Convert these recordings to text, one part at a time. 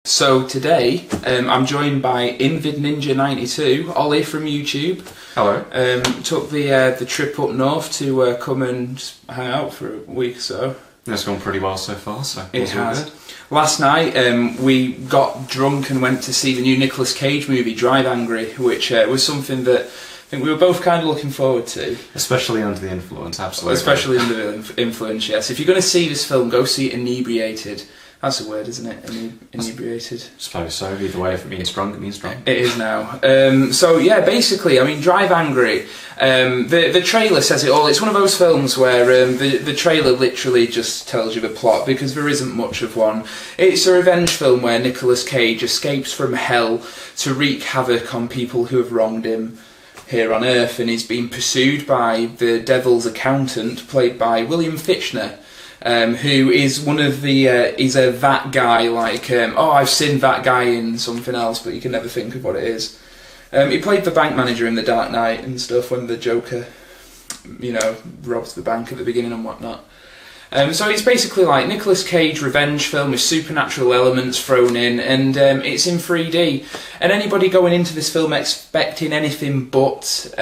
So today, I'm joined by Invid Ninja 92, Oli from YouTube. Hello. Took the trip up north to come and just hang out for a week or so. It's gone pretty well so far, so it has. Last night, we got drunk and went to see the new Nicolas Cage movie, Drive Angry, which was something that I think we were both kind of looking forward to. Especially under the influence, absolutely. Especially under the influence, yes. If you're going to see this film, go see it inebriated. That's a word, isn't it? Inebriated. I suppose so. Either way, if it means drunk, it means drunk. It is now. So yeah, basically, I mean, Drive Angry. The trailer says it all. It's one of those films where the trailer literally just tells you the plot because there isn't much of one. It's a revenge film where Nicolas Cage escapes from hell to wreak havoc on people who have wronged him here on Earth, and he's been pursued by the Devil's Accountant, played by William Fichtner. Who is one of the, he's a that guy, like, I've seen that guy in something else, but you can never think of what it is. He played the bank manager in The Dark Knight and stuff when the Joker, robs the bank at the beginning and whatnot. So it's basically like Nicolas Cage revenge film with supernatural elements thrown in, and it's in 3D. And anybody going into this film expecting anything but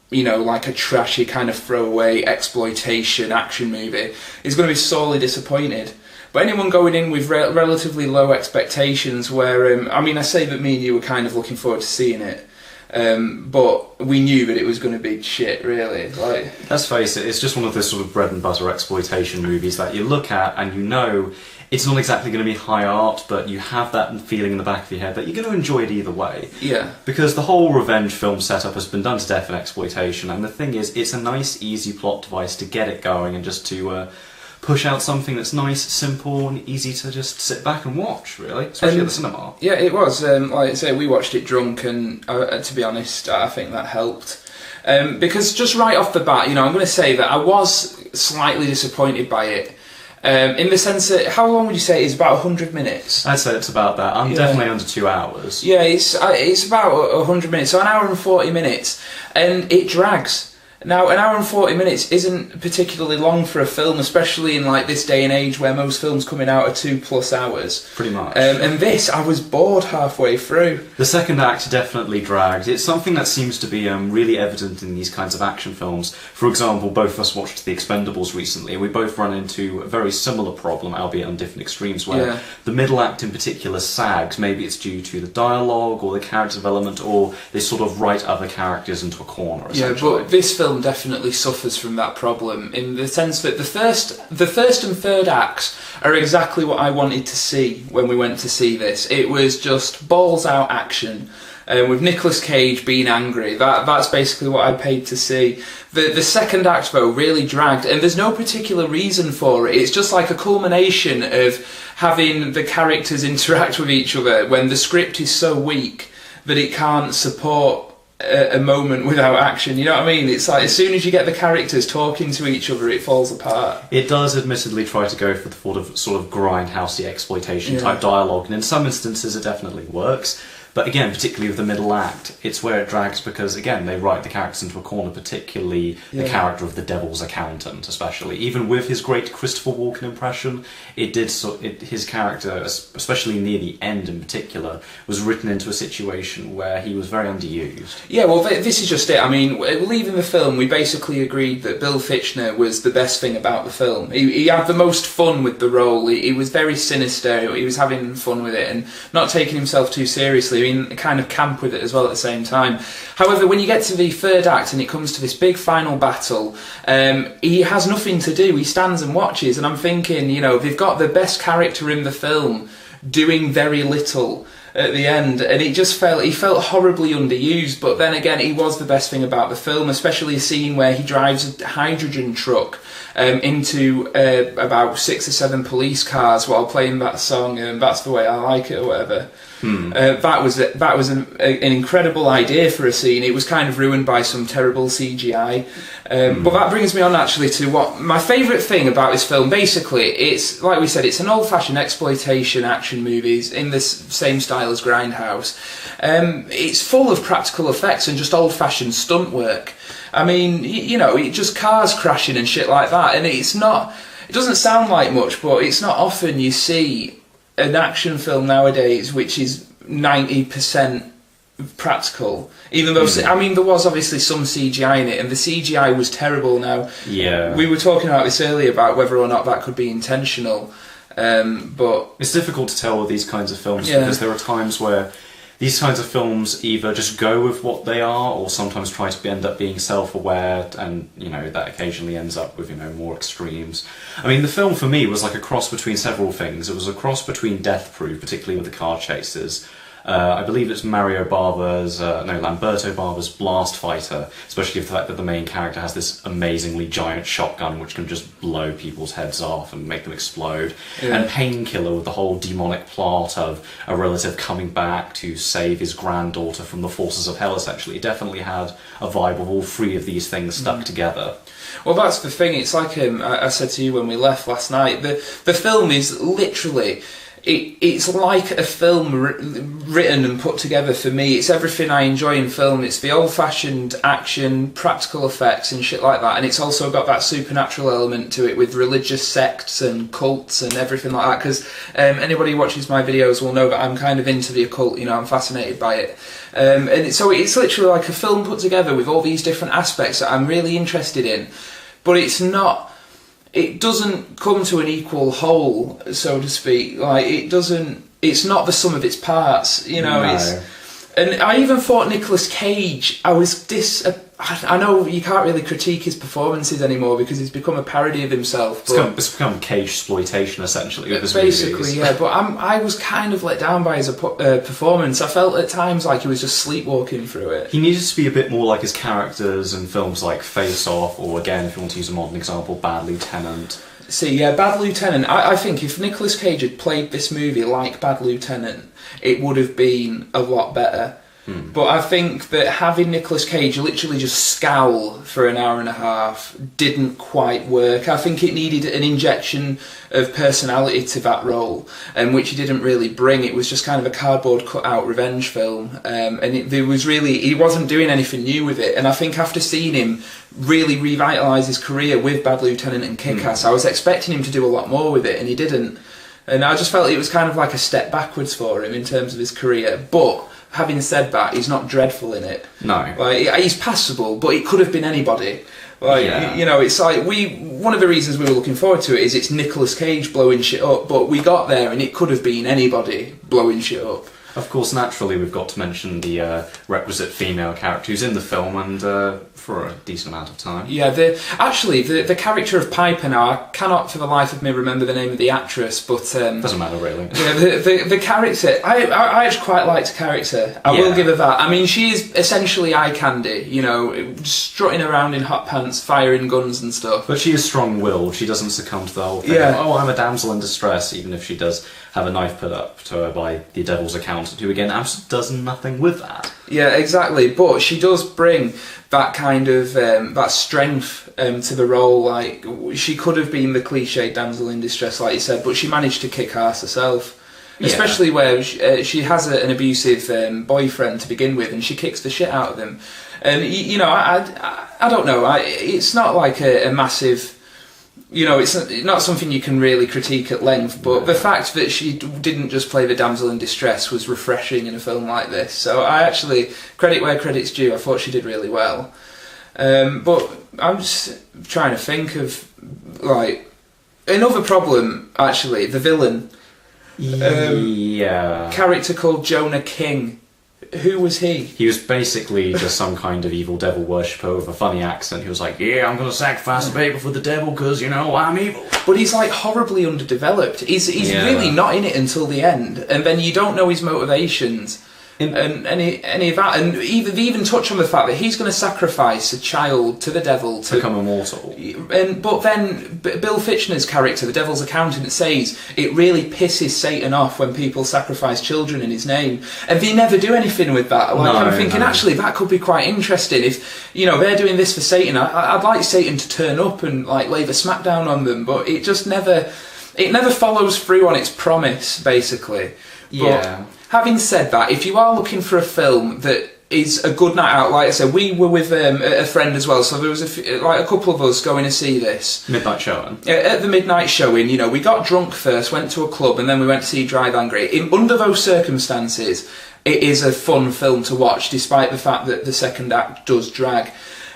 like a trashy kind of throwaway exploitation action movie is going to be sorely disappointed. But anyone going in with relatively low expectations, where I say that me and you were kind of looking forward to seeing it, but we knew that it was going to be shit, really. Like, let's face it, it's just one of those sort of bread and butter exploitation movies that you look at and you know it's not exactly going to be high art, but you have that feeling in the back of your head that you're going to enjoy it either way. Yeah. Because the whole revenge film setup has been done to death in exploitation, and the thing is, it's a nice, easy plot device to get it going and just to push out something that's nice, simple, and easy to just sit back and watch, really, especially at the cinema. Yeah, it was. Like I say, we watched it drunk, and to be honest, I think that helped. Because just right off the bat, I'm going to say that I was slightly disappointed by it. In the sense that, how long would you say it is? About 100 minutes? I'd say it's about that. I'm definitely under 2 hours. Yeah, it's about 100 minutes, so an hour and 40 minutes, and it drags. Now, an hour and 40 minutes isn't particularly long for a film, especially in like this day and age where most films coming out are 2+ hours. Pretty much. And this, I was bored halfway through. The second act definitely dragged. It's something that seems to be really evident in these kinds of action films. For example, both of us watched The Expendables recently, and we both run into a very similar problem, albeit on different extremes, where the middle act in particular sags. Maybe it's due to the dialogue or the character development, or they sort of write other characters into a corner, essentially. Yeah, but this film definitely suffers from that problem in the sense that the first and third acts are exactly what I wanted to see when we went to see this. It was just balls out action. With Nicolas Cage being angry, that's basically what I paid to see. The second act, though, really dragged, and there's no particular reason for it. It's just like a culmination of having the characters interact with each other when the script is so weak that it can't support a moment without action. You know what I mean? It's like as soon as you get the characters talking to each other, it falls apart. It does admittedly try to go for the sort of grindhousey exploitation type dialogue, and in some instances it definitely works. But again, particularly with the middle act, it's where it drags because, again, they write the characters into a corner, particularly the character of the Devil's Accountant, especially. Even with his great Christopher Walken impression, his character, especially near the end in particular, was written into a situation where he was very underused. Yeah, well, this is just it. I mean, leaving the film, we basically agreed that Bill Fichtner was the best thing about the film. He had the most fun with the role. He was very sinister. He was having fun with it and not taking himself too seriously. Kind of camp with it as well at the same time. However, when you get to the third act and it comes to this big final battle, he has nothing to do. He stands and watches, and I'm thinking, they've got the best character in the film doing very little at the end, and he felt horribly underused. But then again, he was the best thing about the film, especially a scene where he drives a hydrogen truck into about 6 or 7 police cars while playing that song, That's the Way I Like It, or whatever. That was an incredible idea for a scene. It was kind of ruined by some terrible CGI. But that brings me on actually to what my favourite thing about this film. Basically, it's like we said, it's an old-fashioned exploitation action movies in this same style as Grindhouse. It's full of practical effects and just old-fashioned stunt work. I mean, just cars crashing and shit like that, and it doesn't sound like much, but it's not often you see an action film nowadays which is 90% practical, even though I mean there was obviously some CGI in it, and the CGI was terrible. Now, we were talking about this earlier about whether or not that could be intentional, but it's difficult to tell with these kinds of films because there are times where these kinds of films either just go with what they are, or sometimes try to end up being self-aware, and that occasionally ends up with more extremes. I mean, the film for me was like a cross between several things. It was a cross between Death Proof, particularly with the car chases. I believe it's Lamberto Barber's Blast Fighter, especially with the fact that the main character has this amazingly giant shotgun which can just blow people's heads off and make them explode. And Painkiller with the whole demonic plot of a relative coming back to save his granddaughter from the forces of hell, essentially. It definitely had a vibe of all three of these things stuck together. Well, that's the thing. It's like I said to you when we left last night, the film is literally... It's like a film written and put together for me. It's everything I enjoy in film. It's the old-fashioned action, practical effects and shit like that, and it's also got that supernatural element to it with religious sects and cults and everything like that, because anybody who watches my videos will know that I'm kind of into the occult, I'm fascinated by it. And so it's literally like a film put together with all these different aspects that I'm really interested in, but it doesn't come to an equal whole, so to speak. Like, it's not the sum of its parts, No. And I even thought Nicolas Cage, I know you can't really critique his performances anymore because he's become a parody of himself. It's become Cage-sploitation, essentially, with his basically, movies. yeah, but I was kind of let down by his performance. I felt at times like he was just sleepwalking through it. He needed to be a bit more like his characters in films like Face Off, or again, if you want to use a modern example, Bad Lieutenant. See, yeah, Bad Lieutenant, I think if Nicolas Cage had played this movie like Bad Lieutenant, it would have been a lot better. But I think that having Nicolas Cage literally just scowl for an hour and a half didn't quite work. I think it needed an injection of personality to that role, which he didn't really bring. It was just kind of a cardboard cut-out revenge film, and he wasn't doing anything new with it. And I think after seeing him really revitalise his career with Bad Lieutenant and Kick-Ass, I was expecting him to do a lot more with it, and he didn't. And I just felt it was kind of like a step backwards for him in terms of his career. But having said that, he's not dreadful in it. No. Like, he's passable, but it could have been anybody. It's like one of the reasons we were looking forward to it is it's Nicolas Cage blowing shit up, but we got there and it could have been anybody blowing shit up. Of course, naturally, we've got to mention the requisite female character who's in the film, and for a decent amount of time. Yeah, the character of Piper now, I cannot for the life of me remember the name of the actress, but... doesn't matter, really. Yeah, the character, I actually quite liked the character. I will give her that. I mean, she is essentially eye candy, strutting around in hot pants, firing guns and stuff. But she is strong-willed. She doesn't succumb to the whole thing of, I'm a damsel in distress, even if she does have a knife put up to her by the devil's accountant, who again does nothing with that. Yeah, exactly. But she does bring that kind of that strength to the role. Like, she could have been the cliched damsel in distress, like you said, but she managed to kick ass herself. Yeah. Especially where she has an abusive boyfriend to begin with, and she kicks the shit out of him. And I don't know. It's not like a massive. It's not something you can really critique at length, but the fact that she didn't just play the damsel in distress was refreshing in a film like this. So I actually, credit where credit's due, I thought she did really well. But I'm just trying to think of, like, another problem, actually, the villain. Character called Jonah King. Who was he? He was basically just some kind of evil devil worshipper with a funny accent. He was like, I'm going to sacrifice the baby for the devil because, I'm evil. But he's like horribly underdeveloped. He's really not in it until the end. And then you don't know his motivations. And any of that, and they even touch on the fact that he's going to sacrifice a child to the devil to become immortal. But then Bill Fichtner's character, the devil's accountant, says it really pisses Satan off when people sacrifice children in his name, and they never do anything with that. I'm thinking actually that could be quite interesting if they're doing this for Satan. I'd like Satan to turn up and like lay the smackdown on them, but it just never follows through on its promise, basically. Yeah. But having said that, if you are looking for a film that is a good night out. Like I said, we were with a friend as well, so there was a couple of us going to see this. Midnight showing. At the midnight showing, you know, we got drunk first, went to a club, and then we went to see Drive Angry. Under those circumstances, it is a fun film to watch, despite the fact that the second act does drag.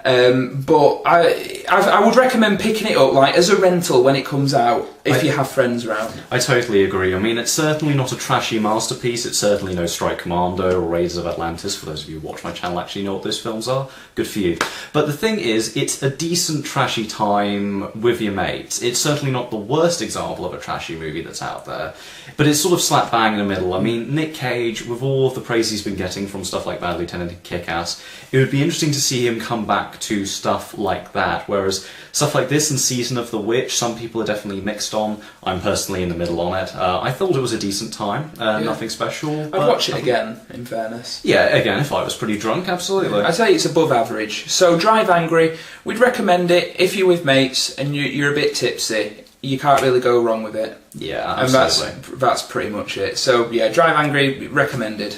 But I would recommend picking it up like as a rental when it comes out, if you have friends around. I totally agree. I mean, it's certainly not a trashy masterpiece. It's certainly no Strike Commando or Raiders of Atlantis. For those of you who watch my channel actually know what those films are. Good for you. But the thing is, it's a decent trashy time with your mates. It's certainly not the worst example of a trashy movie that's out there, but it's sort of slap bang in the middle. I mean, Nick Cage, with all of the praise he's been getting from stuff like Bad Lieutenant and Kick-Ass, it would be interesting to see him come back to stuff like that, whereas stuff like this and Season of the Witch, some people are definitely mixed on. I'm personally in the middle on it. I thought it was a decent time, nothing special. I'd watch it again, in fairness. Yeah, again, if I was pretty drunk, absolutely. I'd say it's above average. So Drive Angry, we'd recommend it if you're with mates and you're a bit tipsy. You can't really go wrong with it. Yeah, absolutely. And that's pretty much it. So yeah, Drive Angry, recommended.